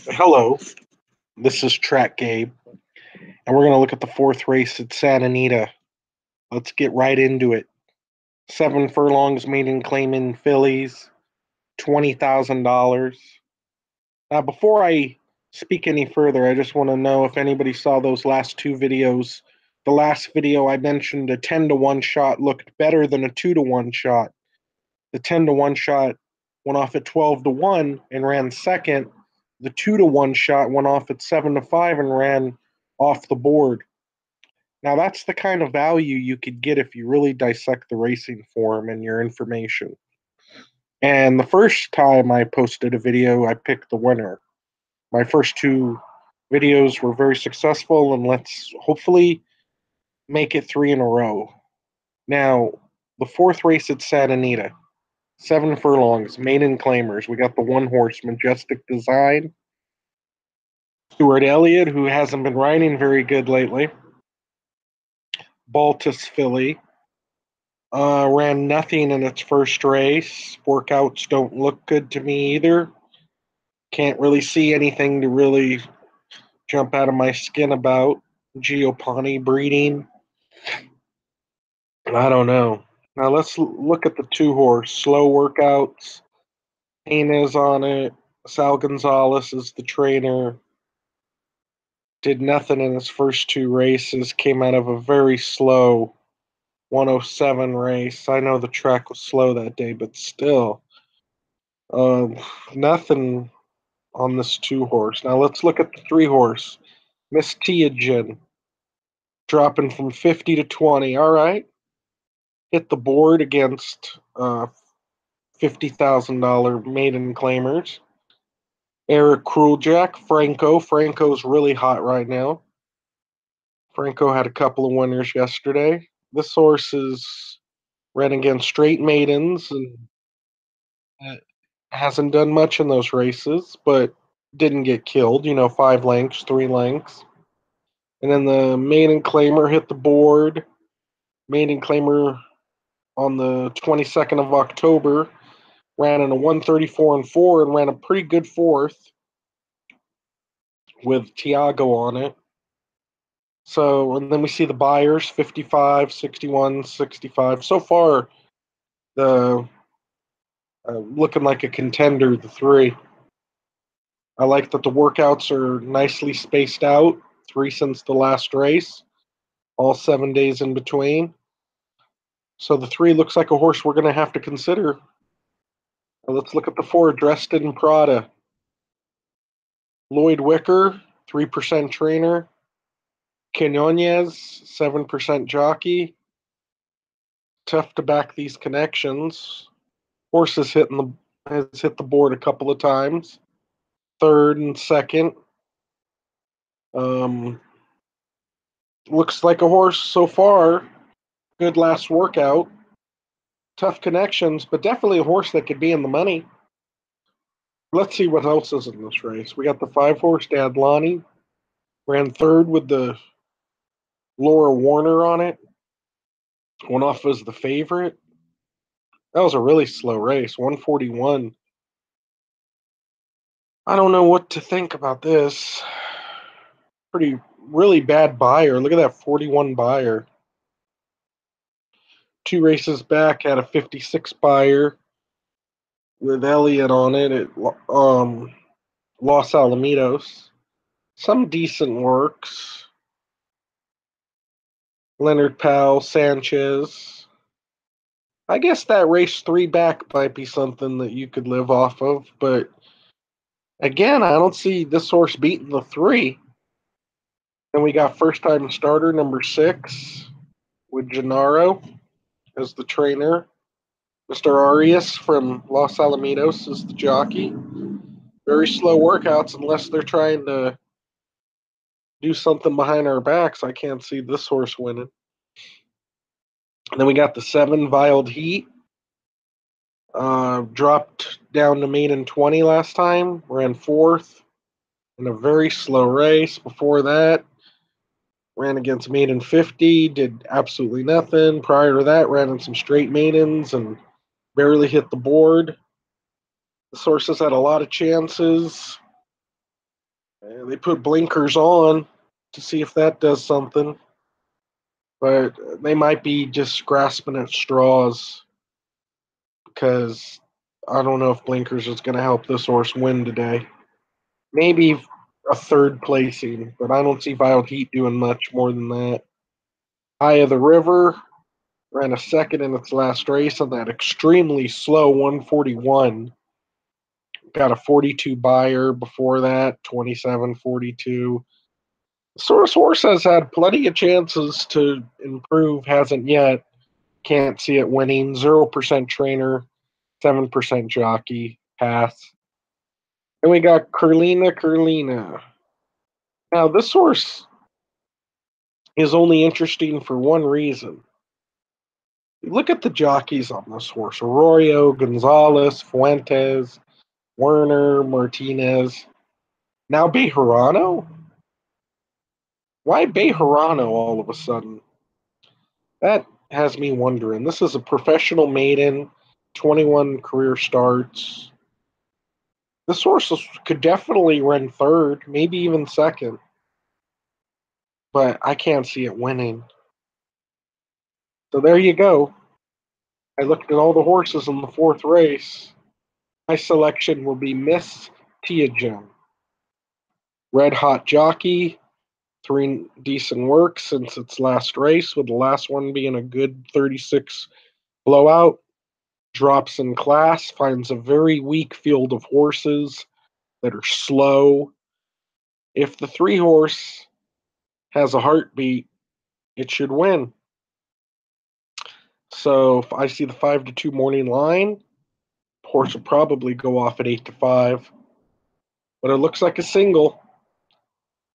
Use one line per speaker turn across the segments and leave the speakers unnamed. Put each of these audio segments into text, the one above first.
Hello, this is Track Gabe, and we're going to look at the fourth race at Santa Anita. Let's get right into it. 7 furlongs maiden claim in fillies, $20,000. Now, before I speak any further, I just want to know if anybody saw those last two videos. The last video I mentioned a 10 to 1 shot looked better than a 2 to 1 shot. The 10 to 1 shot went off at 12 to 1 and ran second. The 2 to 1 shot went off at 7 to 5 and ran off the board. Now, that's the kind of value you could get if you really dissect the racing form and your information. And the first time I posted a video, I picked the winner. My first two videos were very successful, and let's hopefully make it three in a row. Now, the fourth race at Santa Anita, 7 furlongs, maiden claimers. We got the one horse, Majestic Design. Stuart Elliott, who hasn't been riding very good lately. Baltus filly. Ran nothing in its first race. Workouts don't look good to me either. Can't really see anything to really jump out of my skin about. Giopani breeding. I don't know. Now let's look at the two horse. Slow workouts. Inez on it. Sal Gonzalez is the trainer. Did nothing in his first two races. Came out of a very slow 107 race. I know the track was slow that day, but still. Nothing on this two horse. Now let's look at the three horse. Miss Tiagen dropping from 50 to 20. All right. Hit the board against $50,000 maiden claimers. Eric Kruljack, Franco. Franco's really hot right now. Franco had a couple of winners yesterday. This horse is ran against straight maidens and hasn't done much in those races, but didn't get killed. 5 lengths, 3 lengths. And then the maiden claimer hit the board. Maiden claimer on the 22nd of October ran in a 134 and 4 and ran a pretty good fourth with Tiago on it. So, and then we see the buyers 55, 61, 65. So far, the looking like a contender, the three. I like that the workouts are nicely spaced out, 3 since the last race, all 7 days in between. So the three looks like a horse we're going to have to consider. Now let's look at the four, Dressed in Prada. Lloyd Wicker, 3% trainer. Quinones, 7% jockey. Tough to back these connections. Horse has hit the board a couple of times. Third and second. Looks like a horse so far. Good last workout. Tough connections, but definitely a horse that could be in the money. Let's see what else is in this race. We got the 5 horse Dadlani. Ran third with the Laura Warner on it. Went off as the favorite. That was a really slow race, 141. I don't know what to think about this. Really bad buyer. Look at that 41 buyer. 2 races back had a 56 buyer with Elliott on it at Los Alamitos. Some decent works. Leonard Powell, Sanchez. I guess that race 3 back might be something that you could live off of, but again, I don't see this horse beating the 3. Then we got first time starter number 6 with Gennaro as the trainer. Mr. Arias from Los Alamitos is the jockey. Very slow workouts unless they're trying to do something behind our backs. I can't see this horse winning. And then we got the 7 Wild Heat. Dropped down to maiden 20 last time. Ran fourth in a very slow race. Before that, ran against maiden 50. Did absolutely nothing. Prior to that, ran in some straight maidens and barely hit the board. The horse has had a lot of chances. They put blinkers on to see if that does something, but they might be just grasping at straws because I don't know if blinkers is going to help this horse win today. Maybe a third placing, but I don't see Wild Heat doing much more than that. Eye of the River ran a second in its last race on that extremely slow 141. Got a 42 buyer before that, 27.42. Source Horse has had plenty of chances to improve, hasn't yet. Can't see it winning. 0% trainer, 7% jockey, pass. And we got Curlina. Now, this horse is only interesting for one reason. Look at the jockeys on this horse: Arroyo, Gonzalez, Fuentes, Werner, Martinez. Now Bejarano? Why Bejarano all of a sudden? That has me wondering. This is a professional maiden, 21 career starts. This horse could definitely run third, maybe even second, but I can't see it winning. So there you go. I looked at all the horses in the fourth race. My selection will be Miss Tiagen. Red Hot Jockey, 3 decent works since its last race, with the last one being a good 36 blowout. Drops in class, finds a very weak field of horses that are slow. If the 3 horse has a heartbeat, it should win. So if I see the 5-2 morning line, horse will probably go off at 8-5. But it looks like a single.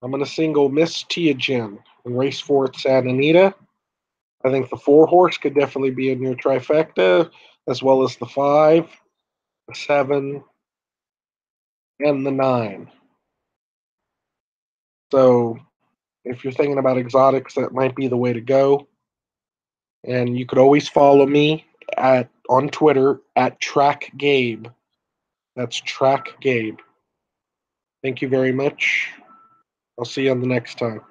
I'm going to single Miss Tiagen in race 4 at Santa Anita. I think the 4 horse could definitely be in your trifecta, as well as the 5, the 7, and the 9. So if you're thinking about exotics, that might be the way to go. And you could always follow me on Twitter at Track Gabe. That's Track Gabe. Thank you very much. I'll see you on the next time.